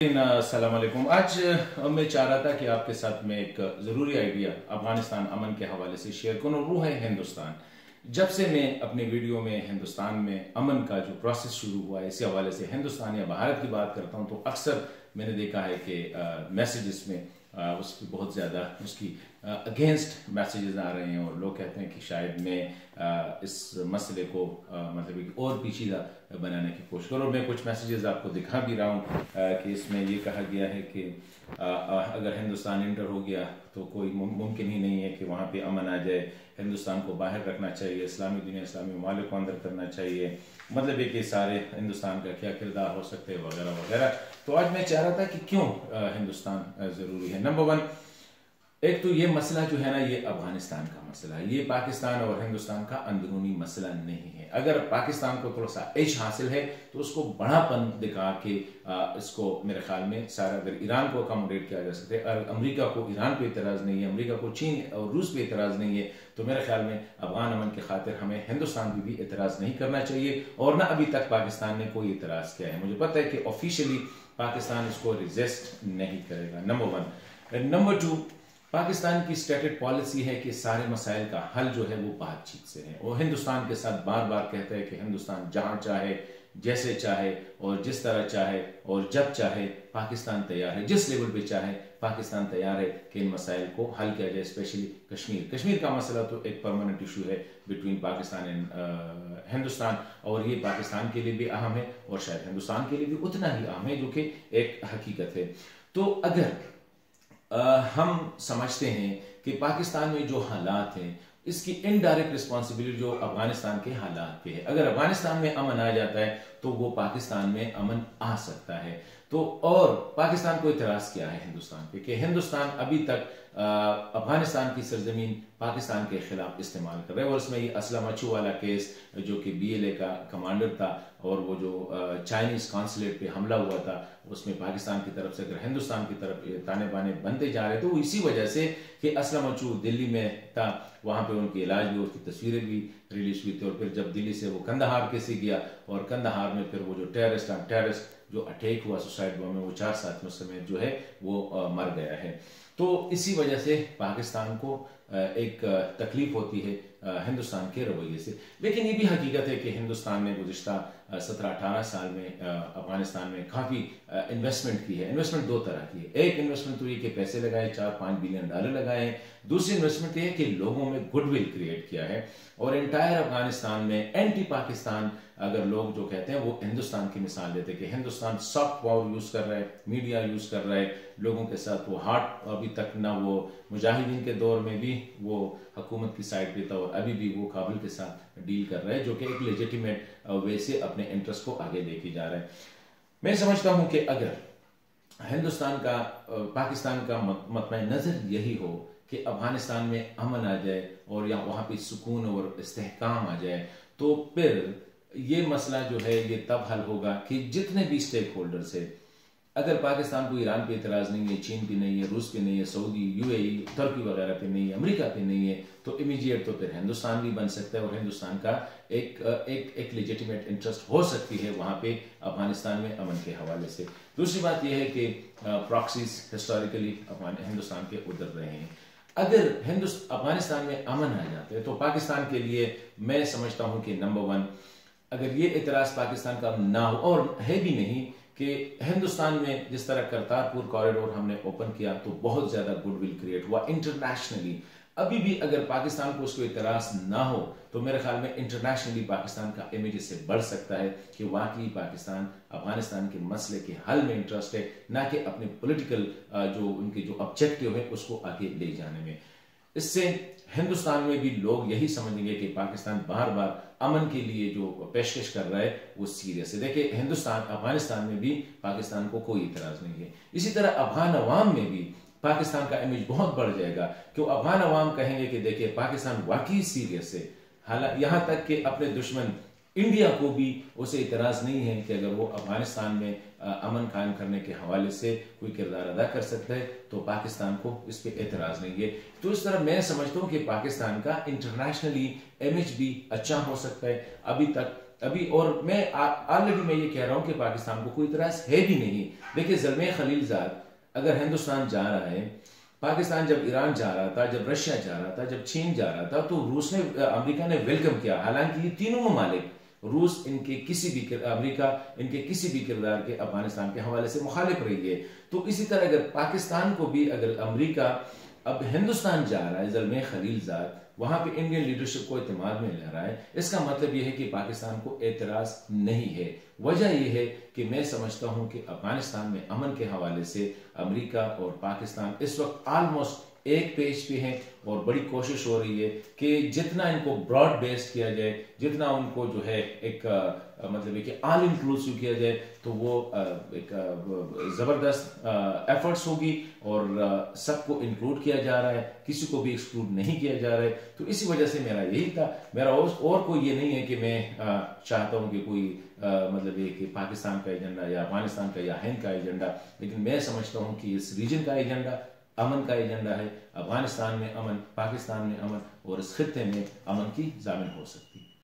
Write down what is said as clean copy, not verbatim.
अस्सलाम वालेकुम। आज मैं चाह रहा था कि आपके साथ में एक ज़रूरी आइडिया अफगानिस्तान अमन के हवाले से शेयर करूँ। वो है हिंदुस्तान। जब से मैं अपने वीडियो में हिंदुस्तान में अमन का जो प्रोसेस शुरू हुआ है, इसी हवाले से हिंदुस्तान या भारत की बात करता हूँ, तो अक्सर मैंने देखा है कि मैसेजेस में उसकी बहुत ज़्यादा उसकी अगेंस्ट मैसेजेस आ रहे हैं और लोग कहते हैं कि शायद मैं इस मसले को मतलब कि और पेचीदा बनाने की कोशिश करूँ। और मैं कुछ मैसेजेस आपको दिखा भी रहा हूँ कि इसमें ये कहा गया है कि अगर हिंदुस्तान इंटर हो गया तो कोई मुमकिन ही नहीं है कि वहाँ पे अमन आ जाए, हिंदुस्तान को बाहर रखना चाहिए, इस्लामी दुनिया इस्लामी ममालिक को अंदर करना चाहिए, मतलब ये कि सारे हिंदुस्तान का क्या किरदार हो सकते हैं वगैरह वगैरह। तो आज मैं चाह रहा था कि क्यों हिंदुस्तान ज़रूरी है। नंबर वन, एक तो ये मसला जो है ना, ये अफगानिस्तान का मसला है, ये पाकिस्तान और हिंदुस्तान का अंदरूनी मसला नहीं है। अगर पाकिस्तान को थोड़ा सा एज हासिल है तो उसको बड़ापन दिखा के इसको मेरे ख्याल में सारा, अगर ईरान को अकोमोडेट किया जा सकता है, अगर अमेरिका को ईरान पे इतराज़ नहीं है, अमेरिका को चीन और रूस पे इतराज़ नहीं है, तो मेरे ख्याल में अफगान अमन की खातिर हमें हिंदुस्तान पे भी इतराज़ नहीं करना चाहिए। और ना अभी तक पाकिस्तान ने कोई इतराज़ किया है। मुझे पता है कि ऑफिशियली पाकिस्तान इसको रिजेस्ट नहीं करेगा, number one. Number two, Pakistan की स्टेटेड पॉलिसी है कि सारे मसाइल का हल जो है वो बातचीत से है। और हिंदुस्तान के साथ बार बार कहता है कि हिंदुस्तान जहां चाहे, जैसे चाहे और जिस तरह चाहे और जब चाहे पाकिस्तान तैयार है, जिस लेवल पे चाहे पाकिस्तान तैयार है कि इन मसाइल को हल किया जाए। स्पेशली कश्मीर का मसला तो एक परमानेंट इशू है बिटवीन पाकिस्तान एंड हिंदुस्तान, और ये पाकिस्तान के लिए भी अहम है और शायद हिंदुस्तान के लिए भी उतना ही अहम है, जो कि एक हकीकत है। तो अगर हम समझते हैं कि पाकिस्तान में जो हालात हैं, इसकी इनडायरेक्ट रिस्पॉन्सिबिलिटी जो अफगानिस्तान के हालात पे है। अगर अफगानिस्तान में अमन आ जाता है तो वो पाकिस्तान में अमन आ सकता है। तो और पाकिस्तान को इतराज क्या है हिंदुस्तान पे कि हिंदुस्तान अभी तक अफगानिस्तान की सरजमीन पाकिस्तान के खिलाफ इस्तेमाल कर रहे हैं। और उसमें ये असलम मचू वाला केस, जो कि BLA का कमांडर था, और वो जो चाइनीज कॉन्सुलेट पे हमला हुआ था, उसमें पाकिस्तान की तरफ से अगर हिंदुस्तान की तरफ ताने बाने बनते जा रहे, तो वो इसी वजह से कि असलम मचू दिल्ली में था, वहां पे उनकी इलाज भी, उसकी तस्वीरें भी रिलीज हुई थी। और फिर जब दिल्ली से वो कंदहार के से गया, और कंदहार में फिर वो जो टेररिस्ट जो अटैक हुआ सुसाइड बम में, वो 4 साथियों समेत जो है वो मर गया है। तो इसी वजह से पाकिस्तान को एक तकलीफ होती है हिंदुस्तान के रवैये से। लेकिन ये भी हकीकत है कि हिंदुस्तान ने गुज़िश्ता 17-18 साल में अफगानिस्तान में काफ़ी इन्वेस्टमेंट की है। इन्वेस्टमेंट दो तरह की है। एक इन्वेस्टमेंट तो ये कि पैसे लगाए, $4-5 बिलियन लगाए हैं। दूसरी इन्वेस्टमेंट ये है कि लोगों में गुडविल क्रिएट किया है। और एंटायर अफगानिस्तान में एंटी पाकिस्तान अगर लोग जो कहते हैं, वो हिंदुस्तान की मिसाल देते हैं कि हिंदुस्तान सॉफ्ट पावर यूज कर रहा है, मीडिया यूज कर रहा है लोगों के साथ। वो हार्ट अभी तक ना, वो मुजाहिदीन के दौर में भी वो हुकूमत की साइड पे था, और अभी भी वो काबिल के साथ डील कर रहा है, जो कि एक लेजिटिमेट वे से अपने इंटरेस्ट को आगे लेके जा रहा है। मैं समझता हूं कि अगर हिंदुस्तान का पाकिस्तान का मतमय नजर यही हो कि अफगानिस्तान में अमन आ जाए और या वहां पे सुकून और इस्तेहकाम आ जाए, तो फिर ये मसला जो है ये तब हल होगा कि जितने भी स्टेक होल्डर्स है, अगर पाकिस्तान को ईरान पे इतराज नहीं है, चीन पे नहीं है, रूस पे नहीं है, सऊदी, UAE, तुर्की वगैरह पे नहीं है, अमेरिका पे नहीं है, तो इमीडिएट तो फिर हिंदुस्तान भी बन सकता है, और हिंदुस्तान का एक लेजिटिमेट इंटरेस्ट हो सकती है वहां पे अफगानिस्तान में अमन के हवाले से। दूसरी बात यह है कि प्रॉक्सीज हिस्टोरिकली हिंदुस्तान के उधर रहे हैं। अगर अफगानिस्तान में अमन आ जाता है तो पाकिस्तान के लिए मैं समझता हूं कि नंबर वन, अगर ये इतराज पाकिस्तान का ना हो, और है भी नहीं, कि हिंदुस्तान में जिस तरह करतारपुर कॉरिडोर हमने ओपन किया तो बहुत ज्यादा गुडविल क्रिएट हुआ इंटरनेशनली। अभी भी अगर पाकिस्तान को उसको इतराज ना हो तो मेरे ख्याल में इंटरनेशनली पाकिस्तान का इमेज इससे बढ़ सकता है कि वाकई पाकिस्तान अफगानिस्तान के मसले के हल में इंटरेस्ट है, ना कि अपने पॉलिटिकल जो उनके जो ऑब्जेक्टिव है उसको आगे ले जाने में। इससे हिंदुस्तान में भी लोग यही समझेंगे कि पाकिस्तान बार बार अमन के लिए जो पेशकश कर रहा है वो सीरियस है। देखिए, हिंदुस्तान अफगानिस्तान में भी पाकिस्तान को कोई इतराज नहीं है। इसी तरह अफगान अवाम में भी पाकिस्तान का इमेज बहुत बढ़ जाएगा, क्यों अफगान अवाम कहेंगे कि देखिए पाकिस्तान वाकई सीरियस है। हालांकि यहां तक कि अपने दुश्मन इंडिया को भी उसे इतराज नहीं है कि अगर वो अफगानिस्तान में अमन कायम करने के हवाले से कोई किरदार अदा कर सकता है तो पाकिस्तान को इस पे एतराज नहीं है। तो इस तरह मैं समझता हूँ कि पाकिस्तान का इंटरनेशनली इमेज भी अच्छा हो सकता है। अभी तक अभी, और मैं ऑलरेडी मैं ये कह रहा हूं कि पाकिस्तान को कोई इतराज है भी नहीं। देखिए ज़ल्मे खलीलजाद अगर हिंदुस्तान जा रहा है, पाकिस्तान जब ईरान जा रहा था, जब रशिया जा रहा था, जब चीन जा रहा था, तो रूस ने, अमेरिका ने वेलकम किया। हालांकि ये तीनों ममालिक, रूस इनके किसी भी, अमेरिका इनके किसी भी किरदार के अफगानिस्तान के हवाले से मुखालिफ रही है। तो इसी तरह अगर पाकिस्तान को भी, अगर अमेरिका अब हिंदुस्तान जा रहा है, ज़ल्मे खलीलजाद वहां पे इंडियन लीडरशिप को इत्तेमाद में ले रहा है, इसका मतलब यह है कि पाकिस्तान को एतराज नहीं है। वजह यह है कि मैं समझता हूं कि अफगानिस्तान में अमन के हवाले से अमेरिका और पाकिस्तान इस वक्त ऑलमोस्ट एक पेज पे हैं, और बड़ी कोशिश हो रही है कि जितना इनको ब्रॉड बेस किया जाए, जितना उनको जो है एक मतलब है कि ऑल इंक्लूसिव किया जाए, तो वो एक ज़बरदस्त एफर्ट्स होगी, और सबको इंक्लूड किया जा रहा है, किसी को भी एक्सक्लूड नहीं किया जा रहा है। तो इसी वजह से मेरा यही था, मेरा और कोई ये नहीं है कि मैं चाहता हूँ कि कोई मतलब ये कि पाकिस्तान का एजेंडा या अफगानिस्तान का या हिंद का एजेंडा, लेकिन मैं समझता हूँ कि इस रीजन का एजेंडा अमन का एजेंडा है। अफगानिस्तान में अमन, पाकिस्तान में अमन, और इस खित्ते में अमन की जामिन हो सकती है।